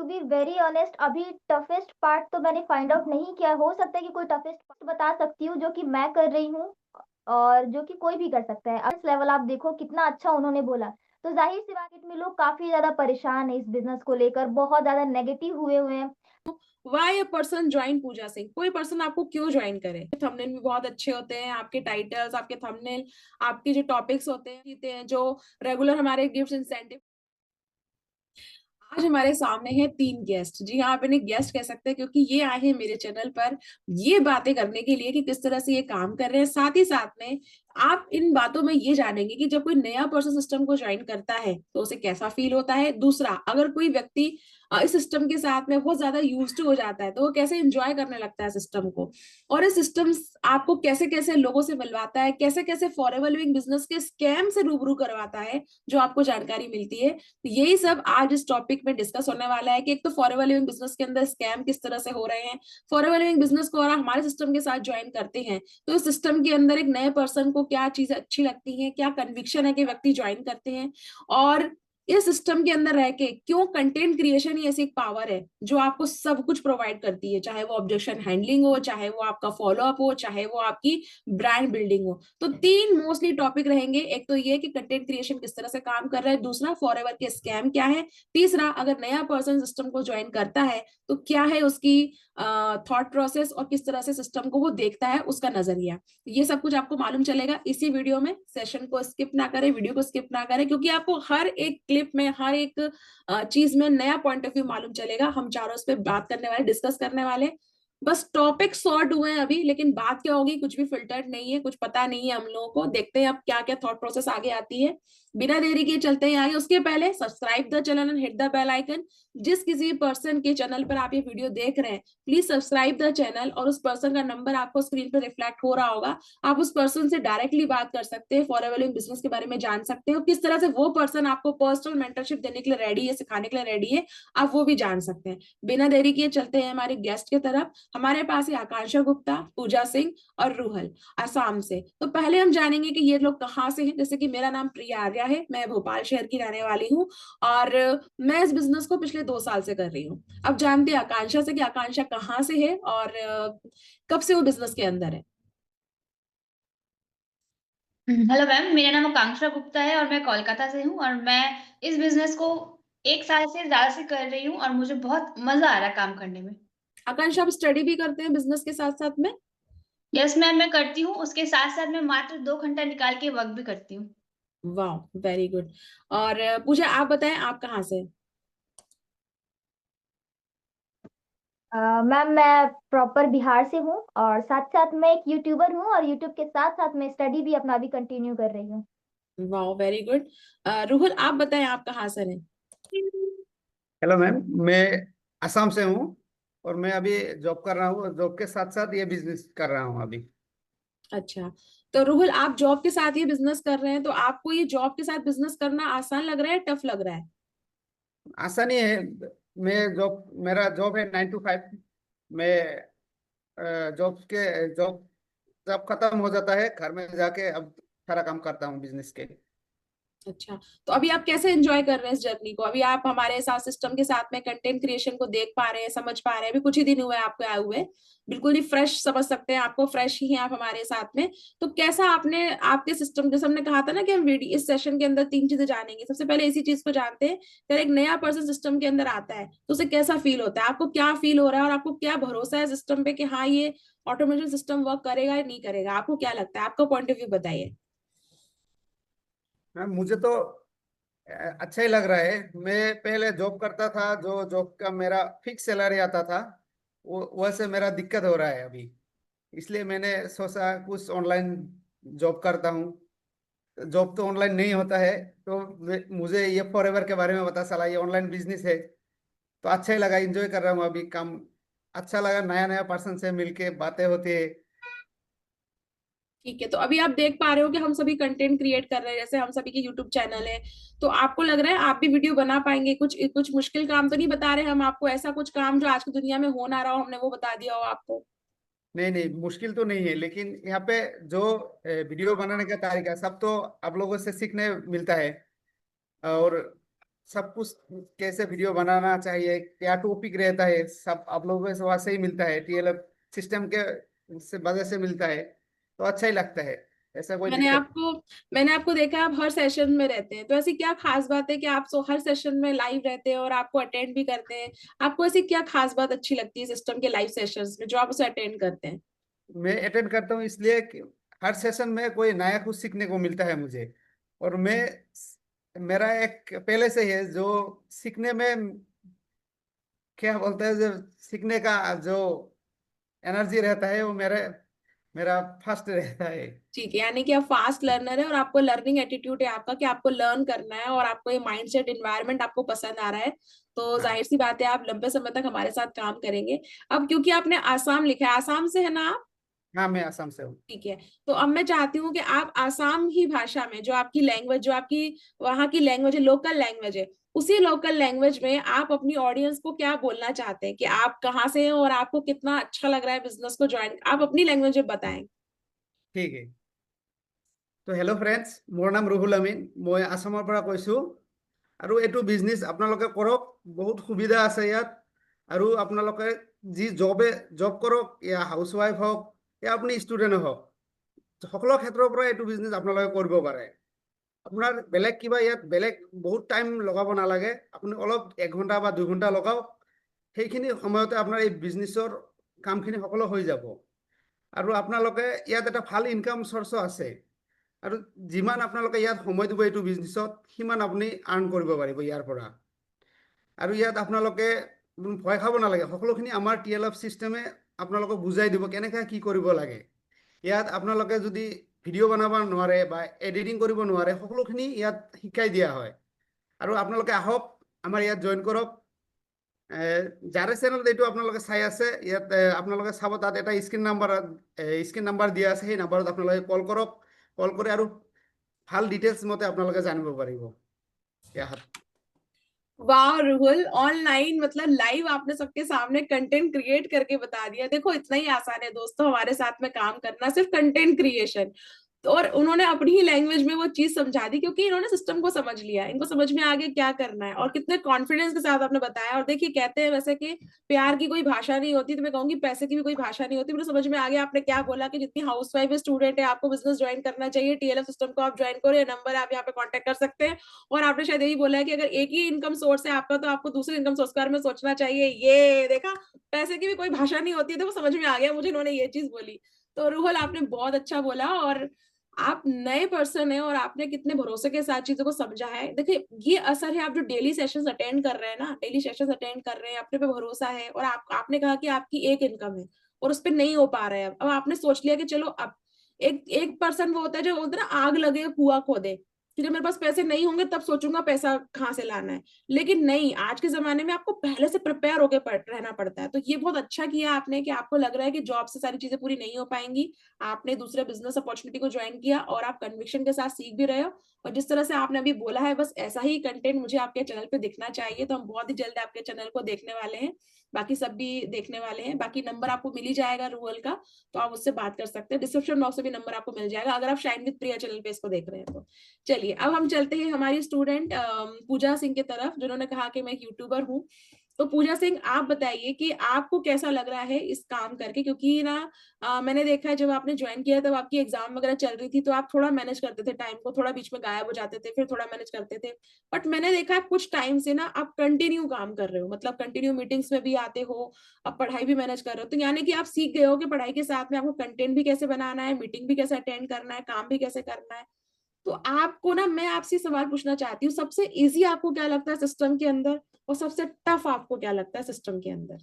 B very honest, अभी toughest part तो मैंने फाइंड आउट नहीं किया। हो सकता है कि कोई टफेस्ट पार्ट बता सकती हूँ जो कि मैं कर रही हूँ और जो कि कोई भी कर सकता है। अब इस लेवल आप देखो कितना अच्छा उन्होंने बोला। तो जाहिर सी बात में लोग काफी ज्यादा परेशान है इस बिजनेस को लेकर, बहुत ज्यादा नेगेटिव हुए हुए हैं। Why a person join Pooja Singh? कोई पर्सन आपको क्यों ज्वाइन करे? थंबनेल भी बहुत अच्छे होते हैं, आपके टाइटल्स, आपके थंबनेल, आपके जो टॉपिक्स होते हैं जो रेगुलर हमारे गिफ्ट इंसेंटिव। आज हमारे सामने हैं तीन गेस्ट। जी हाँ, आप इन्हें गेस्ट कह सकते हैं क्योंकि ये आए हैं मेरे चैनल पर ये बातें करने के लिए कि किस तरह से ये काम कर रहे हैं। साथ ही साथ में आप इन बातों में ये जानेंगे कि जब कोई नया पर्सन सिस्टम को ज्वाइन करता है तो उसे कैसा फील होता है। दूसरा, अगर कोई व्यक्ति इस सिस्टम के साथ में बहुत ज्यादा यूज्ड हो जाता है तो वो कैसे एंजॉय करने लगता है सिस्टम को, और ये सिस्टम आपको कैसे कैसे लोगों से मिलवाता है, कैसे कैसे फॉरएवर लिविंग बिजनेस के स्कैम से रूबरू करवाता है, जो आपको जानकारी मिलती है। तो यही सब आज इस टॉपिक में डिस्कस होने वाला है कि एक तो फॉरएवर लिविंग बिजनेस के अंदर स्कैम किस तरह से हो रहे हैं, फॉरएवर लिविंग बिजनेस को और हमारे सिस्टम के साथ ज्वाइन करते हैं तो इस सिस्टम के अंदर एक नए पर्सन को क्या चीजें अच्छी लगती हैं, क्या कन्विक्शन है कि व्यक्ति ज्वाइन करते हैं, और इस सिस्टम के अंदर रह के क्यों कंटेंट क्रिएशन ही ऐसी एक पावर है जो आपको सब कुछ प्रोवाइड करती है, चाहे वो ऑब्जेक्शन हैंडलिंग हो, चाहे वो आपका फॉलोअप हो, चाहे वो आपकी ब्रांड बिल्डिंग हो। तो तीन मोस्टली टॉपिक रहेंगे। एक तो ये कि कंटेंट क्रिएशन किस तरह से काम कर रहा है, दूसरा फॉरएवर के स्कैम क्या है, तीसरा अगर नया पर्सन सिस्टम को ज्वाइन करता है तो क्या है उसकी थॉट प्रोसेस और किस तरह से सिस्टम को वो देखता है, उसका नजरिया। ये सब कुछ आपको मालूम चलेगा इसी वीडियो में। सेशन को स्किप ना करें, वीडियो को स्किप ना करें, क्योंकि आपको हर एक क्लिप में, हर एक चीज में नया पॉइंट ऑफ व्यू मालूम चलेगा। हम चारों इस पे बात करने वाले, डिस्कस करने वाले। बस टॉपिक सॉर्ट हुए हैं अभी, लेकिन बात क्या होगी कुछ भी फिल्टर्ड नहीं है, कुछ पता नहीं है हम लोगों को। देखते हैं अब क्या क्या थॉट प्रोसेस आगे आती है। बिना देरी के चलते हैं आगे। उसके पहले subscribe the channel and hit the bell icon. जिस किसी पर्सन के चैनल पर आप ये वीडियो देख रहे हैं, प्लीज सब्सक्राइब द चैनल, और उस पर्सन का नंबर आपको स्क्रीन पर रिफ्लेक्ट हो रहा होगा। आप उस पर्सन से डायरेक्टली बात कर सकते हैं, फॉरएवर लिविंग बिजनेस के बारे में जान सकते हो, किस तरह से वो पर्सन आपको पर्सनल मेंटरशिप देने के लिए रेडी है, सिखाने के लिए रेडी है, आप वो भी जान सकते हैं। बिना देरी किए चलते हैं हमारे गेस्ट की तरफ। हमारे पास है आकांक्षा गुप्ता, पूजा सिंह और रूहल, असम से। तो पहले हम जानेंगे कि ये लोग कहाँ से हैं। जैसे कि मेरा नाम प्रिया आर्या है, मैं भोपाल शहर की रहने वाली हूँ और मैं इस बिजनेस को पिछले 2 साल से कर रही हूँ। अब जानते हैं आकांक्षा से कि आकांक्षा कहाँ से है और कब से वो बिजनेस के अंदर है। हेलो मैम, मेरा नाम आकांक्षा गुप्ता है और मैं कोलकाता से हूँ और मैं इस बिजनेस को 1 साल से ज्यादा से कर रही हूँ और मुझे बहुत मजा आ रहा है काम करने में। आकांक्षा, आप स्टडी भी करते हैं बिजनेस के साथ साथ में? यस मैम, मैं करती हूँ। उसके साथ साथ मैं मात्र 2 घंटा निकाल के वर्क भी करती हूँ। वाह, वेरी गुड। और पूजा, आप बताएं आप कहाँ से? मैम मैं प्रॉपर बिहार से हूँ और साथ साथ मैं एक यूट्यूबर हूँ और यूट्यूब के साथ साथ मैं स्टडी भी अपना भी कंटिन्यू कर रही हूँ। वाह, वेरी गुड। रुहुल, आप बताएं आप कहाँ से हैं? हेलो मैम, मैं असम से हूँ और मैं अभी जॉब कर रहा हूँ। जॉब के साथ साथ ये बिजनेस कर रहा हूँ अभी। अच्छा, तो रुहुल, आप जॉब के साथ ये बिजनेस कर रहे हैं, तो आपको ये जॉब के साथ बिजनेस करना आसान लग रहा है, टफ लग रहा है? आसानी है। मेरा जॉब है 9 to 5। मैं जॉब जब खत्म हो जाता है घर में जाके अब सारा काम करता हूँ बिजनेस के। अच्छा, तो अभी आप कैसे एंजॉय कर रहे हैं इस जर्नी को? अभी आप हमारे साथ सिस्टम के साथ में कंटेंट क्रिएशन को देख पा रहे हैं, समझ पा रहे हैं। अभी कुछ ही दिन हुए हैं आपको आए हुए, बिल्कुल ही फ्रेश समझ सकते हैं आपको, फ्रेश ही हैं आप हमारे साथ में। तो कैसा आपने आपके सिस्टम, जैसे हमने कहा था ना कि हम वीडियो इस सेशन के अंदर तीन चीजें जानेंगे। सबसे पहले इसी चीज को जानते हैं, अगर एक नया पर्सन सिस्टम के अंदर आता है तो उसे कैसा फील होता है, आपको क्या फील हो रहा है और आपको क्या भरोसा है सिस्टम पे कि हाँ ये ऑटोमेशन सिस्टम वर्क करेगा या नहीं करेगा? आपको क्या लगता है, आपका पॉइंट ऑफ व्यू बताइए। मैम मुझे तो अच्छा ही लग रहा है। मैं पहले जॉब करता था, जो जॉब का मेरा फिक्स सैलरी आता था वो वैसे मेरा दिक्कत हो रहा है अभी। इसलिए मैंने सोचा कुछ ऑनलाइन जॉब करता हूँ। जॉब तो ऑनलाइन नहीं होता है, तो मुझे ये फॉरएवर के बारे में पता चला, ये ऑनलाइन बिजनेस है। तो अच्छा ही लगा, एंजॉय कर रहा हूँ अभी काम। अच्छा लगा, नया नया पर्सन से मिलके बातें होती है। ठीक है, तो अभी आप देख पा रहे हो कि हम सभी कंटेंट क्रिएट कर रहे हैं, जैसे हम सभी के यूट्यूब चैनल है। तो आपको लग रहा है आप भी वीडियो बना पाएंगे? कुछ कुछ मुश्किल काम तो नहीं बता रहे हम आपको, ऐसा कुछ काम जो आज की दुनिया में हो ना रहा हो हमने वो बता दिया हो आपको? नहीं नहीं, मुश्किल तो नहीं है, लेकिन यहाँ पे जो वीडियो बनाने का तरीका सब तो आप लोगों से सीखने मिलता है। और सब कुछ कैसे वीडियो बनाना चाहिए, क्या टॉपिक रहता है, सब आप लोगों से वहां से ही मिलता है, टीएलएफ सिस्टम के से वजह से मिलता है, तो अच्छा ही लगता है, ऐसा कोई मैंने दिक्कत। आपको मैंने आपको देखा आप हर सेशन में रहते हैं, तो ऐसी क्या खास बात है कि आप हर सेशन में लाइव रहते हैं और आपको अटेंड भी करते हैं? आपको ऐसी क्या खास बात अच्छी लगती है सिस्टम के लाइव सेशंस में जो आप उसे अटेंड करते हैं? मैं अटेंड करता हूँ इसलिए कि हर सेशन में कोई नया कुछ सीखने को मिलता है मुझे। और मैं मेरा एक पहले से ही है जो सीखने में, क्या बोलते हैं, जो सीखने का जो एनर्जी रहता है वो मेरा फर्स्ट रहता है। ठीक है, यानी कि आप फास्ट लर्नर है और आपको लर्निंग एटीट्यूड है आपका कि आपको लर्न करना है और आपको ये माइंडसेट एनवायरनमेंट आपको पसंद आ रहा है, तो हाँ। जाहिर सी बात है आप लंबे समय तक हमारे साथ काम करेंगे। अब क्योंकि आपने आसाम लिखा है, आसाम से है ना आप? हाँ, मैं असम से हूँ। ठीक है, तो अब मैं चाहती हूँ कि आप आसाम ही भाषा में, जो आपकी लैंग्वेज, जो आपकी वहाँ की लैंग्वेज है, लोकल लैंग्वेज है, उसी लोकल लैंग्वेज में आप अपनी ऑडियंस को क्या बोलना चाहते हैं कि आप कहाँ से हैं और आपको कितना अच्छा लग रहा है बिजनेस को ज्वाइन, आप अपनी लैंग्वेज में बताएं। ठीक है। তো হেল্ল' ফ্ৰেণ্ডছ, মোৰ নাম ৰুহুল আমিন, মই আসামৰ পৰা কৈছোঁ। আৰু এইটো বিজনেছ আপোনালোকে কৰক, বহুত সুবিধা আছে ইয়াত। আৰু আপোনালোকে জব কৰক, ইয়া হাউচৱাইফ হওক, ইয়া আপুনি ষ্টুডেণ্ট হওক, সকলো ক্ষেত্ৰৰ পৰা এইটো বিজনেছ আপোনালোকে কৰিব পাৰে। আপোনাৰ বেলেগ কিবা ইয়াত বেলেগ বহুত টাইম লগাব নালাগে, আপুনি অলপ 1 ঘণ্টা বা 2 ঘণ্টা লগাওক, সেইখিনি সময়তে আপোনাৰ এই বিজনেছৰ কামখিনি সকলো হৈ যাব। আৰু আপোনালোকে ইয়াত এটা ভাল ইনকাম চৰ্চো আছে। আৰু যিমান আপোনালোকে ইয়াত সময় দিব এইটো বিজনেছত, সিমান আপুনি আৰ্ণ কৰিব পাৰিব ইয়াৰ পৰা। আৰু ইয়াত আপোনালোকে ভয় খাব নালাগে, সকলোখিনি আমাৰ টিএলএফ চিষ্টেমে আপোনালোকক বুজাই দিব কেনেকৈ কি কৰিব লাগে। ইয়াত আপোনালোকে যদি ভিডিঅ' বনাব নোৱাৰে বা এডিটিং কৰিব নোৱাৰে, সকলোখিনি ইয়াত শিকাই দিয়া হয়। আৰু আপোনালোকে আহক, আমাৰ ইয়াত জইন কৰক। যাৰে চেনেলত এইটো আপোনালোকে চাই আছে, ইয়াত আপোনালোকে চাব, তাত এটা স্ক্ৰীন নাম্বাৰ দিয়া আছে, সেই নাম্বাৰত আপোনালোকে কল কৰক। কল কৰি আৰু ভাল ডিটেইলছ মতে আপোনালোকে জানিব পাৰিব। वाह रुहुल, ऑनलाइन मतलब लाइव आपने सबके सामने कंटेंट क्रिएट करके बता दिया। देखो इतना ही आसान है दोस्तों हमारे साथ में काम करना, सिर्फ कंटेंट क्रिएशन। तो और उन्होंने अपनी ही लैंग्वेज में वो चीज समझा दी क्योंकि इन्होंने सिस्टम को समझ लिया, इनको समझ में आगे क्या करना है और कितने कॉन्फिडेंस के साथ आपने बताया। और देखिए कहते हैं वैसे कि प्यार की कोई भाषा नहीं होती, तो मैं कहूंगी पैसे की भी कोई भाषा नहीं होती। मुझे समझ में आ गया आपने क्या बोला कि जितनी हाउसवाइफ स्टूडेंट है आपको बिजनेस ज्वाइन करना चाहिए, टीएलएफ सिस्टम को आप ज्वाइन करो, ये नंबर आप यहाँ पे कॉन्टेक्ट कर सकते हैं। और आपने शायद यही बोला है कि अगर एक ही इनकम सोर्स है आपका तो आपको दूसरे इनकम सोर्स के बारे में सोचना चाहिए। ये देखा, पैसे की भी कोई भाषा नहीं होती है, तो वो समझ में आ गया मुझे, इन्होंने ये चीज बोली। तो रूहल आपने बहुत अच्छा बोला, और आप नए पर्सन है और आपने कितने भरोसे के साथ चीजों को समझा है। देखिए ये असर है, आप जो डेली सेशंस अटेंड कर रहे हैं ना, डेली सेशंस अटेंड कर रहे हैं, अपने पे भरोसा है, और आपने कहा कि आपकी एक इनकम है और उस पर नहीं हो पा रहा है। अब आपने सोच लिया कि चलो अब एक एक पर्सन वो होता है जो बोलते हैं ना आग लगे कुआं खोदे, कि जब मेरे पास पैसे नहीं होंगे तब सोचूंगा पैसा कहाँ से लाना है। लेकिन नहीं, आज के जमाने में आपको पहले से प्रिपेयर होकर रहना पड़ता है। तो ये बहुत अच्छा किया आपने कि आपको लग रहा है कि जॉब से सारी चीजें पूरी नहीं हो पाएंगी, आपने दूसरे बिजनेस अपॉर्चुनिटी को ज्वाइन किया और आप कन्विक्शन के साथ सीख भी रहे हो। और जिस तरह से आपने अभी बोला है, बस ऐसा ही कंटेंट मुझे आपके चैनल पे दिखना चाहिए। तो हम बहुत ही जल्द आपके चैनल को देखने वाले हैं, बाकी सब भी देखने वाले हैं। बाकी नंबर आपको मिल ही जाएगा रूहल का, तो आप उससे बात कर सकते हैं। डिस्क्रिप्शन बॉक्स में भी नंबर आपको मिल जाएगा अगर आप शाइन विद प्रिया चैनल पे इसको देख रहे हैं तो। चलिए अब हम चलते हैं हमारी स्टूडेंट पूजा सिंह की तरफ, जिन्होंने कहा कि मैं एक यूट्यूबर हूँ। तो पूजा सिंह आप बताइए कि आपको कैसा लग रहा है इस काम करके, क्योंकि ना मैंने देखा है जब आपने ज्वाइन किया तब आपकी एग्जाम वगैरह चल रही थी, तो आप थोड़ा मैनेज करते थे टाइम को, थोड़ा बीच में गायब हो जाते थे, फिर थोड़ा मैनेज करते थे। बट मैंने देखा है कुछ टाइम से ना आप कंटिन्यू काम कर रहे हो, मतलब कंटिन्यू मीटिंग्स में भी आते हो, अब पढ़ाई भी मैनेज कर रहे हो। तो यानी कि आप सीख गए हो कि पढ़ाई के साथ में आपको कंटेंट भी कैसे बनाना है, मीटिंग भी कैसे अटेंड करना है, काम भी कैसे करना है। तो आपको ना मैं आपसे सवाल पूछना चाहती हूँ, सबसे इजी आपको क्या लगता है सिस्टम के अंदर, और सबसे टफ आपको क्या लगता है सिस्टम के अंदर?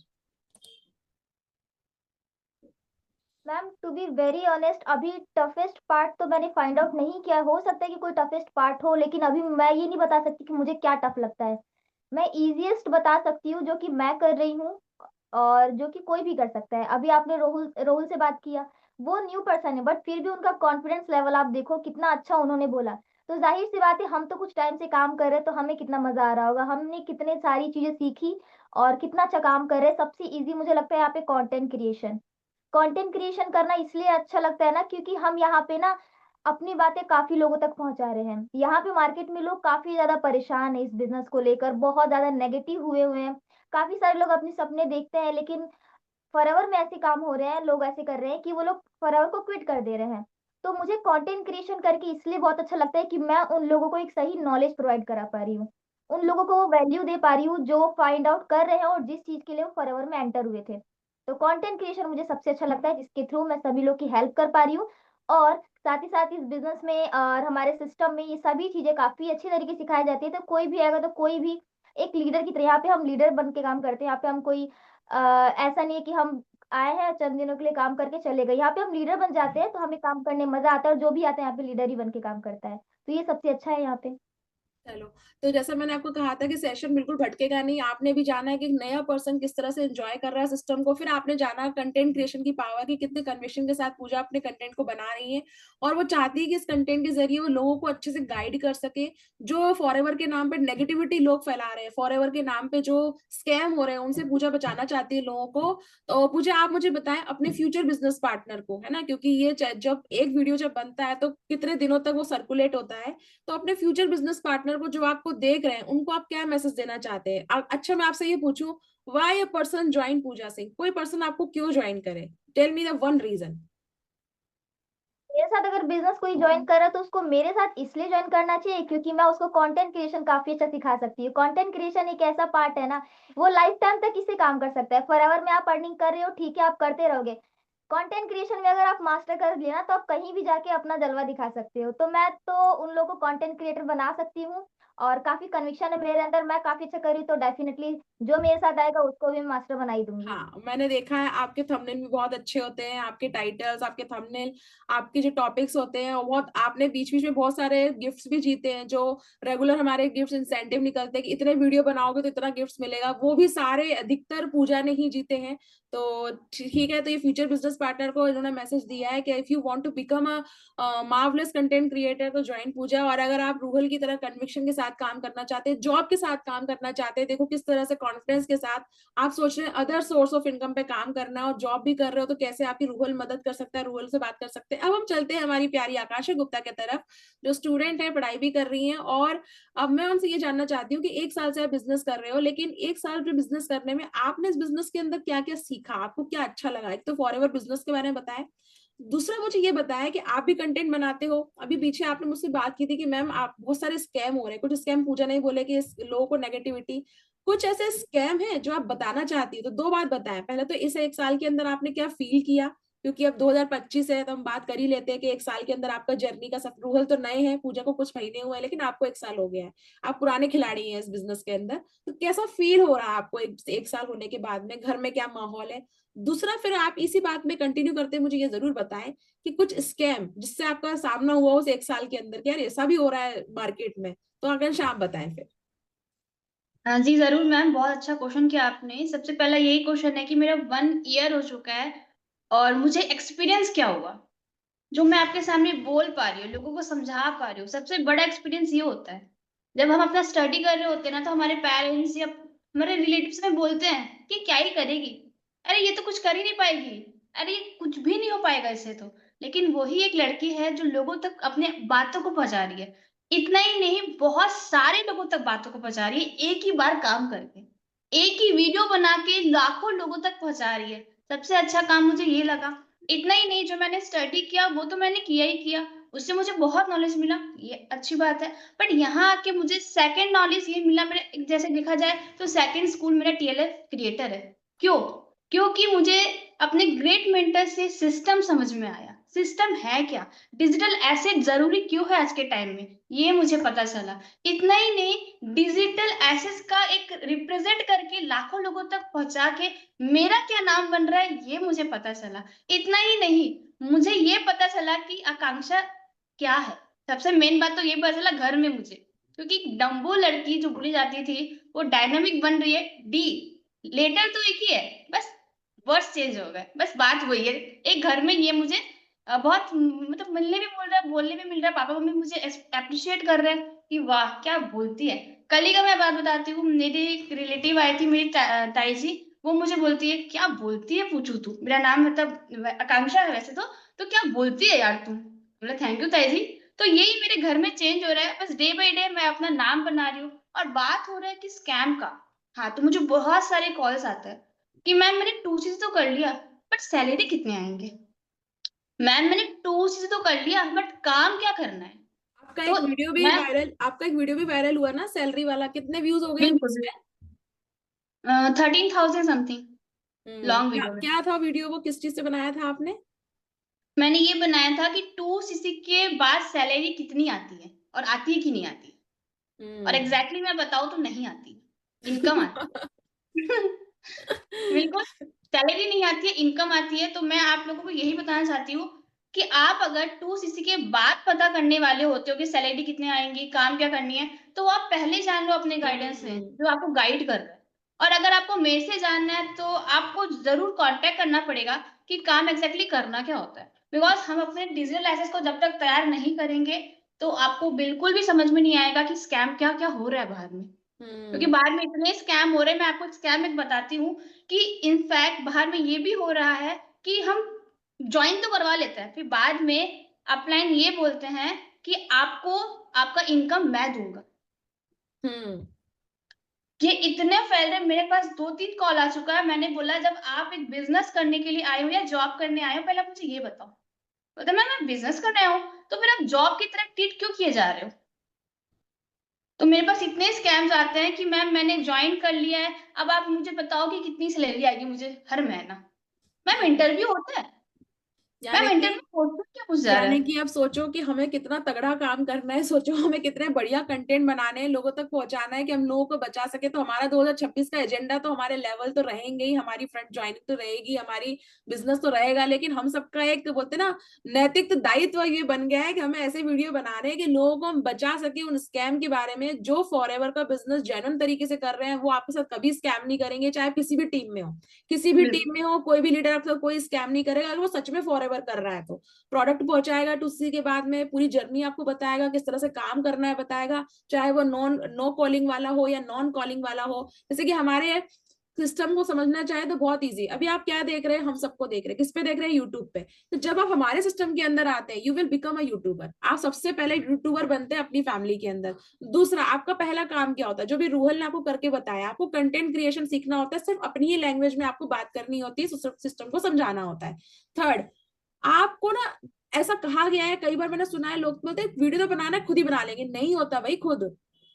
Ma'am to be very honest, अभी टफेस्ट पार्ट तो मैंने फाइंड आउट नहीं किया। हो सकता है कि कोई टफेस्ट पार्ट हो, लेकिन अभी मैं ये नहीं बता सकती कि मुझे क्या टफ लगता है। मैं इजीएस्ट बता सकती हूँ जो कि मैं कर रही हूँ और जो कि कोई भी कर सकता है। अभी आपने रोहुल रोहुल से बात किया, वो न्यू पर्सन है बट फिर भी उनका कॉन्फिडेंस लेवल आप देखो कितना अच्छा उन्होंने बोला। तो जाहिर सी बात है, हम तो कुछ टाइम से काम कर रहे हैं तो हमें कितना मजा आ रहा होगा, हमने कितने सारी चीजें सीखी और कितना अच्छा काम कर रहे हैं। सबसे इजी मुझे लगता है यहाँ पे कंटेंट क्रिएशन। कंटेंट क्रिएशन करना इसलिए अच्छा लगता है ना, क्योंकि हम यहाँ पे ना अपनी बातें काफी लोगों तक पहुंचा रहे हैं। यहाँ पे मार्केट में लोग काफी ज्यादा परेशान है इस बिजनेस को लेकर, बहुत ज्यादा नेगेटिव हुए हुए हैं। काफी सारे लोग अपने सपने देखते हैं, लेकिन फॉरएवर में ऐसे काम हो रहे हैं, लोग ऐसे कर रहे हैं कि वो लोग फॉरएवर को क्विट कर दे रहे हैं। तो मुझे कंटेंट क्रिएशन करके इसलिए बहुत अच्छा लगता है कि मैं उन लोगों को एक सही नॉलेज प्रोवाइड करा पा रही हूँ, उन लोगों को वो वैल्यू दे पा रही हूँ जो वो फाइंड आउट कर रहे हैं और जिस चीज के लिए वो फॉरएवर में एंटर हुए थे। तो कंटेंट क्रिएशन मुझे सबसे अच्छा लगता है, जिसके थ्रू मैं सभी लोग की हेल्प कर पा रही हूँ। और साथ ही साथ इस बिजनेस में और हमारे सिस्टम में ये सभी चीजें काफी अच्छी तरीके से सिखाई जाती है। तो कोई भी आएगा तो कोई भी एक लीडर की तरह, यहाँ पे हम लीडर बन के काम करते हैं। यहाँ पे हम कोई ऐसा नहीं है कि हम आए हैं चंद दिनों के लिए काम करके चले गए। यहाँ पे हम लीडर बन जाते हैं, तो हमें काम करने में मजा आता है, और जो भी आता है यहाँ पे लीडर ही बन के काम करता है। तो ये सबसे अच्छा है यहाँ पे। चलो, तो जैसा मैंने आपको कहा था कि सेशन बिल्कुल भटकेगा नहीं। आपने भी जाना है कि एक नया पर्सन किस तरह से एंजॉय कर रहा है सिस्टम को, फिर आपने जाना कंटेंट क्रिएशन की पावर की कितने कन्विक्शन के साथ पूजा अपने कंटेंट को बना रही है, और वो चाहती है कि इस कंटेंट के जरिए वो लोगों को अच्छे से गाइड कर सके। जो फॉरएवर के नाम पे नेगेटिविटी लोग फैला रहे हैं, फॉरएवर के नाम पे जो स्कैम हो रहे हैं, उनसे पूजा बचाना चाहती है लोगों को। तो पूजा, आप मुझे बताएं अपने फ्यूचर बिजनेस पार्टनर को, है ना, क्योंकि ये जब एक वीडियो जब बनता है तो कितने दिनों तक वो सर्कुलेट होता है। तो अपने फ्यूचर बिजनेस पार्टनर को जो आपको देख रहे हैं उनको आप क्या मैसेज देना चाहते हैं? अच्छा, मैं आपसे ये पूछूं, why a person join Pooja Singh? कोई पर्सन आपको क्यों ज्वाइन करे? Tell me the one reason. मेरे साथ अगर बिजनेस कोई ज्वाइन कर रहा है तो उसको मेरे साथ इसलिए ज्वाइन करना चाहिए क्योंकि मैं उसको कंटेंट क्रिएशन काफी अच्छा सिखा सकती हूँ। कंटेंट क्रिएशन एक ऐसा पार्ट है ना, वो लाइफ टाइम तक इसे काम कर सकता है। फॉरएवर में आप अर्निंग कर रहे हो, ठीक है, आप करते रहोगे। कंटेंट क्रिएशन में अगर आप मास्टर कर लिया ना, तो आप कहीं भी जाके अपना जलवा दिखा सकते हो। तो मैं तो उन लोगों को कंटेंट क्रिएटर बना सकती हूँ, और काफी कन्विक्शन है मेरे अंदर, मैं काफी अच्छा कर रही हूँ। तो डेफिनेटली जो मेरे साथ आएगा उसको भी मैं मास्टर बना ही दूंगी। हाँ, मैंने देखा है आपके थंबनेल भी बहुत अच्छे होते हैं, आपके टाइटल्स, आपके थंबनेल, आपके जो टॉपिक्स होते हैं, और बहुत आपने बीच बीच में बहुत सारे गिफ्ट्स भी जीते हैं। जो रेगुलर हमारे गिफ्ट इंसेंटिव निकलते हैं कि इतने वीडियो बनाओगे तो इतना गिफ्ट्स मिलेगा, वो भी सारे अधिकतर पूजा ने ही जीते हैं। तो ठीक है, तो ये फ्यूचर बिजनेस पार्टनर को इन्होंने मैसेज दिया है कि if you want to become a marvellous content creator तो ज्वाइन पूजा। और अगर आप रूहल की तरह कन्विक्शन के साथ काम करना चाहते हैं, जॉब के साथ काम करना चाहते हैं, देखो किस तरह से कॉन्फिडेंस के साथ आप सोच रहे हैं अदर सोर्स ऑफ इनकम पे काम करना है और जॉब भी कर रहे हो, तो कैसे आपकी रूहल मदद कर सकता है, रूहल से बात कर सकते हैं। अब हम चलते हैं हमारी प्यारी आकाशा गुप्ता की तरफ, जो स्टूडेंट है, पढ़ाई भी कर रही हैं। और अब मैं उनसे ये जानना चाहती हूँ कि 1 साल से आप बिजनेस कर रहे हो, लेकिन 1 साल जो बिजनेस करने में आपने इस बिजनेस के अंदर क्या क्या सीखा, आपको क्या अच्छा लगा? एक तो फॉरएवर बिजनेस के बारे में बताएं, दूसरा मुझे ये बताया कि आप भी कंटेंट बनाते हो। अभी पीछे आपने मुझसे बात की थी कि मैम आप बहुत सारे स्कैम हो रहे हैं, कुछ स्कैम पूजा नहीं बोले कि लोगों को नेगेटिविटी, कुछ ऐसे स्कैम है जो आप बताना चाहती है? तो 2 बात बताएं, पहले तो इस 1 साल के अंदर आपने क्या फील किया, क्योंकि अब 2025 है तो हम बात कर ही लेते हैं कि 1 साल के अंदर आपका जर्नी का सफर। रूहल तो नए हैं, पूजा को कुछ महीने हुए हैं, लेकिन आपको 1 साल हो गया है, आप पुराने खिलाड़ी हैं इस बिजनेस के अंदर। तो कैसा फील हो रहा है आपको 1 साल होने के बाद में? घर में क्या माहौल है? दूसरा, फिर आप इसी बात में कंटिन्यू करते मुझे ये जरूर बताएं कि कुछ स्कैम जिससे आपका सामना हुआ उस 1 साल के अंदर, क्या ऐसा भी हो रहा है मार्केट में? तो आकांक्षा आप बताएं फिर। हाँ जी, जरूर मैम, बहुत अच्छा क्वेश्चन किया आपने। सबसे पहला यही क्वेश्चन है कि मेरा 1 ईयर हो चुका है और मुझे एक्सपीरियंस क्या हुआ, जो मैं आपके सामने बोल पा रही हूँ, लोगों को समझा पा रही हूँ। सबसे बड़ा एक्सपीरियंस ये होता है, जब हम अपना स्टडी कर रहे होते हैं ना, तो हमारे पेरेंट्स या हमारे रिलेटिव्स में बोलते हैं कि क्या ही करेगी, अरे ये तो कुछ कर ही नहीं पाएगी, अरे ये कुछ भी नहीं हो पाएगा इससे तो। लेकिन वही एक लड़की है जो लोगों तक अपने बातों को पहुंचा रही है। इतना ही नहीं, बहुत सारे लोगों तक बातों को पहुंचा रही है, एक ही बार काम करके, एक ही वीडियो बना के लाखों लोगों तक पहुंचा रही है। सबसे अच्छा काम मुझे ये लगा। इतना ही नहीं, जो मैंने स्टडी किया वो तो मैंने किया ही किया, उससे मुझे बहुत नॉलेज मिला, ये अच्छी बात है। बट यहाँ आके मुझे सेकंड नॉलेज ये मिला, मेरे जैसे देखा जाए तो सेकंड स्कूल मेरा टीएलएफ क्रिएटर है। क्यों? क्योंकि मुझे अपने ग्रेट मेंटर से सिस्टम समझ में आया। सिस्टम है क्या, डिजिटल एसेट जरूरी क्यों है आज के टाइम में, ये मुझे पता चला। इतना ही नहीं, डिजिटल एसेट्स का एक रिप्रेजेंट करके लाखों लोगों तक पहुंचा के मेरा क्या नाम बन रहा है, ये मुझे पता चला। इतना ही नहीं, मुझे ये पता चला कि आकांक्षा क्या है। सबसे मेन बात तो ये पता चला घर में मुझे, क्योंकि डम्बो लड़की जो बोली जाती थी वो डायनामिक बन रही है। डी लेटर तो एक ही है, बस वर्ड्स चेंज हो गए, बस बात वही है। एक घर में ये मुझे बहुत मतलब मिलने भी बोल रहा है, बोलने भी मिल रहा है, पापा मम्मी मुझे अप्रिशिएट कर रहे हैं कि वाह क्या बोलती है। कल ही का मैं बात बताती हूँ, मेरी एक रिलेटिव आई थी, मेरी ताई जी, वो मुझे बोलती है क्या बोलती है पूछू तू, मेरा नाम मतलब आकांक्षा है वैसे तो क्या बोलती है यार तू। बोला थैंक यू ताई जी। तो यही मेरे घर में चेंज हो रहा है, बस डे बाय डे मैं अपना नाम बना रही हूँ। और बात हो रहा है कि स्कैम का, हाँ, तो मुझे बहुत सारे कॉल्स आते हैं कि मैम मैंने 2 चीज तो कर लिया, बट सैलरी कितने आएंगे। मैम मैंने 2 चीज तो कर लिया, बट काम क्या करना है। आपका तो मैं एक वीडियो भी वायरल हुआ ना सैलरी वाला, कितने व्यूज हो गए बिल्कुल उस पे? 13,000 समथिंग लॉन्ग क्या वीडियो में। क्या था वीडियो, वो किस चीज से बनाया था आपने? मैंने ये बनाया था कि 2 सीसी के बाद सैलरी कितनी आती है, और आती है कि नहीं आती। और एग्जैक्टली मैं बताऊं तो नहीं आती, इनकम आती है। बिल्कुल, सैलरी नहीं आती है, इनकम आती है। तो मैं आप लोगों को यही बताना चाहती हूँ कि आप अगर 2 सीसी के बाद पता करने वाले होते हो कि सैलरी कितने आएंगी, काम क्या करनी है, तो आप पहले जान लो अपने गाइडेंस से जो आपको गाइड कर रहा है। और अगर आपको मेरे से जानना है तो आपको जरूर कांटेक्ट करना पड़ेगा कि काम एग्जैक्टली करना क्या होता है। बिकॉज हम अपने डिजिटल लाइसेंस को जब तक तैयार नहीं करेंगे तो आपको बिल्कुल भी समझ में नहीं आएगा कि स्कैम क्या क्या हो रहा है बाहर में। क्योंकि बाहर में इतने स्कैम हो रहे हैं। मैं आपको एक स्कैम एक बताती हूँ कि इनफैक्ट बाहर में ये भी हो रहा है कि हम ज्वाइन तो करवा लेते हैं, फिर बाद में अपलाइन ये बोलते हैं कि आपको आपका इनकम मैं दूंगा। हम्म ये इतने फैल रहे, मेरे पास 2-3 कॉल आ चुका है। मैंने बोला जब आप एक बिजनेस करने के लिए आए हो या जॉब करने आए हो, पहले आप मुझे ये बताओ। बोलते मैं बिजनेस करने आया हूँ, तो फिर आप जॉब की तरह ट्रीट क्यों किए जा रहे हो। तो मेरे पास इतने स्कैम्स आते हैं कि मैम मैंने ज्वाइन कर लिया है, अब आप मुझे बताओ कि कितनी सैलरी आएगी मुझे हर महीना। मैम इंटरव्यू होता है। यानी मैम कि इंटरव्यू होता है, क्या पूछ जा रहा है। आप सोचो कि हमें कितना तगड़ा काम करना है, सोचो हमें कितने बढ़िया कंटेंट बनाने हैं, लोगों तक पहुंचाना है कि हम लोगों को बचा सके। तो हमारा 2026 का एजेंडा तो हमारे लेवल तो रहेंगे ही, हमारी फ्रंट ज्वाइनिंग तो रहेगी, हमारी बिजनेस तो रहेगा, लेकिन हम सबका एक बोलते ना नैतिक दायित्व ये बन गया है कि हमें ऐसे वीडियो बना रहे हैं कि लोगों को हम बचा सके उन स्कैम के बारे में। जो फॉरएवर का बिजनेस जेन्युइन तरीके से कर रहे हैं वो आपके साथ कभी स्कैम नहीं करेंगे, चाहे किसी भी टीम में हो, किसी भी टीम बिल्कुल में हो, कोई भी लीडर आपका कोई स्कैम नहीं करेगा अगर वो सच में फॉरएवर कर रहा है। तो प्रोडक्ट पहुंचाएगा टू सी के बाद में पूरी जर्नी आपको बताएगा, किस तरह से काम करना है बताएगा, चाहे वो नो कॉलिंग वाला हो या नॉन कॉलिंग वाला हो। जैसे कि हमारे सिस्टम को समझना चाहे तो बहुत इजी। अभी आप क्या देख रहे हैं, हम सबको देख रहे हैं, किस पे देख रहे हैं, यूट्यूब पे। तो जब आप हमारे सिस्टम के अंदर आते हैं you will become a YouTuber. आप सबसे पहले यूट्यूबर बनते हैं अपनी फैमिली के अंदर। दूसरा, आपका पहला काम क्या होता है, जो भी रूहल ने आपको करके बताया, आपको कंटेंट क्रिएशन सीखना होता है, सिर्फ अपनी ही लैंग्वेज में आपको बात करनी होती है, सिस्टम को समझाना होता है। थर्ड, आपको ना ऐसा कहा गया है, कई बार मैंने सुना है लोग बोलते हैं वीडियो तो बनाना है खुद ही बना लेंगे। नहीं होता भाई, खुद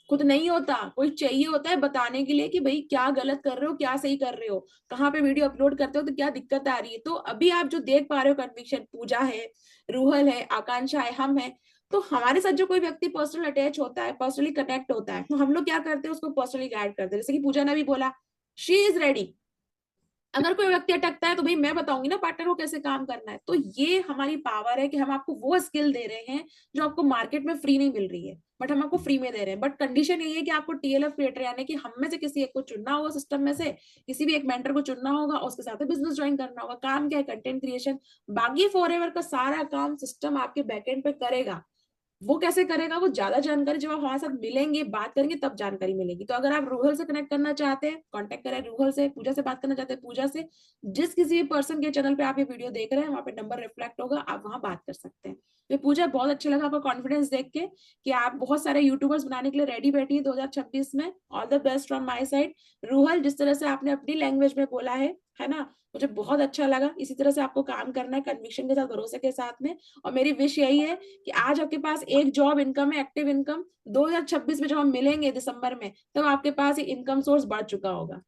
खुद नहीं होता, कोई चाहिए होता है बताने के लिए कि भाई क्या गलत कर रहे हो, क्या सही कर रहे हो, कहाँ पे वीडियो अपलोड करते हो तो क्या दिक्कत आ रही है। तो अभी आप जो देख पा रहे हो कन्विक्शन, पूजा है, रूहल है, आकांक्षा है, हम है, तो हमारे साथ जो कोई व्यक्ति पर्सनल अटैच होता है, पर्सनली कनेक्ट होता है, तो हम लोग क्या करते हैं उसको पर्सनली गाइड करते हैं। जैसे कि पूजा ने भी बोला, शी इज रेडी। अगर कोई व्यक्ति अटकता है तो भाई मैं बताऊंगी ना पार्टनर को कैसे काम करना है। तो ये हमारी पावर है कि हम आपको वो स्किल दे रहे हैं जो आपको मार्केट में फ्री नहीं मिल रही है, बट हम आपको फ्री में दे रहे हैं। बट कंडीशन यही है कि आपको टीएलएफ क्रिएटर यानी कि हम में से किसी एक को चुनना होगा, सिस्टम में से किसी भी एक मेंटर को चुनना होगा और उसके साथ बिजनेस ज्वाइन करना होगा। काम क्या है, कंटेंट क्रिएशन। बाकी फॉरएवर का सारा काम सिस्टम आपके बैकएंड पे करेगा। वो कैसे करेगा, वो ज्यादा जानकारी जब आप हमारे साथ मिलेंगे, बात करेंगे, तब जानकारी मिलेगी। तो अगर आप रूहल से कनेक्ट करना चाहते हैं, कांटेक्ट करें रूहल से। पूजा से बात करना चाहते हैं, पूजा से। जिस किसी भी पर्सन के चैनल पे आप ये वीडियो देख रहे हैं वहां पे नंबर रिफ्लेक्ट होगा, आप वहां बात कर सकते हैं। तो पूजा, बहुत अच्छा लगा आपका कॉन्फिडेंस देख के कि आप बहुत सारे यूट्यूबर्स बनाने के लिए रेडी बैठी है 2026 में। All the best from my side. रूहल, जिस तरह से आपने अपनी लैंग्वेज में बोला है ना, मुझे बहुत अच्छा लगा। इसी तरह से आपको काम करना है, कन्विक्शन के साथ, भरोसे के साथ में। और मेरी विश यही है कि आज आपके पास एक जॉब इनकम है, एक्टिव इनकम। 2026 में जब हम मिलेंगे दिसंबर में, तब आपके पास इनकम सोर्स बढ़ चुका होगा,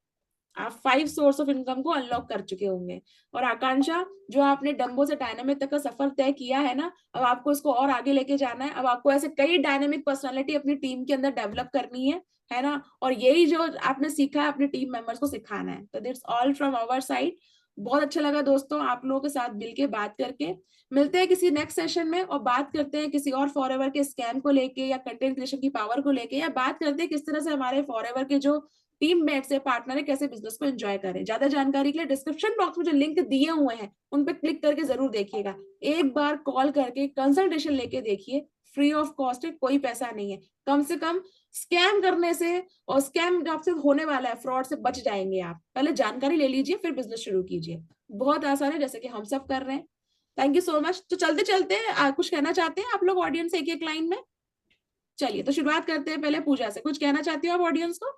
आप 5 सोर्स ऑफ इनकम को अनलॉक कर चुके होंगे। और आकांक्षा, जो आपने डंबो से डायनामिक तक का सफर तय किया है ना, अब आपको इसको और आगे लेके जाना है। अब आपको ऐसे कई डायनामिक पर्सनालिटी अपनी टीम के अंदर डेवलप करनी है ना। और यही जो आपने सीखा है अपने टीम मेंबर्स को सिखाना है। तो that's all from our side. बहुत अच्छा लगा दोस्तों आप लोगों के साथ मिल के बात करके। मिलते हैं किसी नेक्स्ट सेशन में और बात करते हैं किसी और फॉरएवर के स्कैम को लेके या कंटेंट क्रिएशन की पावर को लेके, या बात करते हैं किस तरह से हमारे फॉरएवर के जो टीम मेट से पार्टनर है कैसे बिजनेस को एंजॉय करें। ज्यादा जानकारी के लिए डिस्क्रिप्शन बॉक्स में जो लिंक दिए हुए हैं उन पे क्लिक करके जरूर देखिएगा। एक बार कॉल करके कंसल्टेशन लेके देखिए, फ्री ऑफ कॉस्ट है, कोई पैसा नहीं है। कम से कम स्कैम करने से और स्कैम आपसे होने वाला है, फ्रॉड से बच जाएंगे आप। पहले जानकारी ले लीजिए फिर बिजनेस शुरू कीजिए। बहुत आसान है, जैसे कि हम सब कर रहे हैं। Thank you so much. तो चलते चलते कुछ कहना चाहते हैं आप लोग ऑडियंस एक एक लाइन में? चलिए तो शुरुआत करते हैं पहले पूजा से। कुछ कहना चाहती हो आप ऑडियंस को?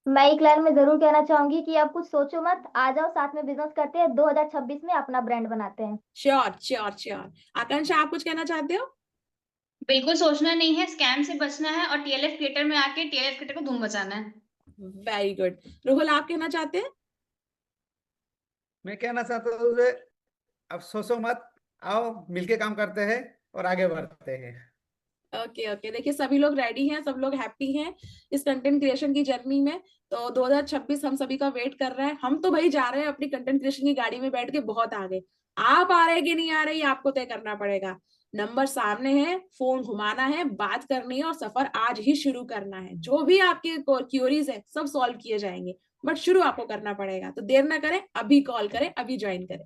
मैं एक लाइन में जरूर कहना चाहूंगी कि आप कुछ सोचो मत, आ जाओ साथ में बिजनेस करते हैं, 2026 में अपना ब्रांड बनाते हैं। Sure sure sure. आकांक्षा आप कुछ कहना चाहते हो? बिल्कुल सोचना नहीं है, स्कैम से बचना है और टीएलएफ थिएटर में आके टीएलएफ थिएटर को धूम मचाना है। Very good. रोहल आप कहना चाहते हैं? मैं कहना चाहता हूँ कि अब सोचो मत, आओ मिलके काम करते हैं और आगे बढ़ते हैं। ओके ओके, देखिए सभी लोग रेडी हैं, सब लोग हैप्पी हैं इस कंटेंट क्रिएशन की जर्नी में। तो 2026 हम सभी का वेट कर रहा है। हम तो भाई जा रहे हैं अपनी कंटेंट क्रिएशन की गाड़ी में बैठ के बहुत आगे। आप आ रहे हैं कि नहीं आ रहे, ये आपको तय करना पड़ेगा। नंबर सामने है, फोन घुमाना है, बात करनी है और सफर आज ही शुरू करना है। जो भी आपके क्यूरीज है सब सॉल्व किए जाएंगे, बट शुरू आपको करना पड़ेगा। तो देर ना करें, अभी कॉल करें, अभी ज्वाइन करें।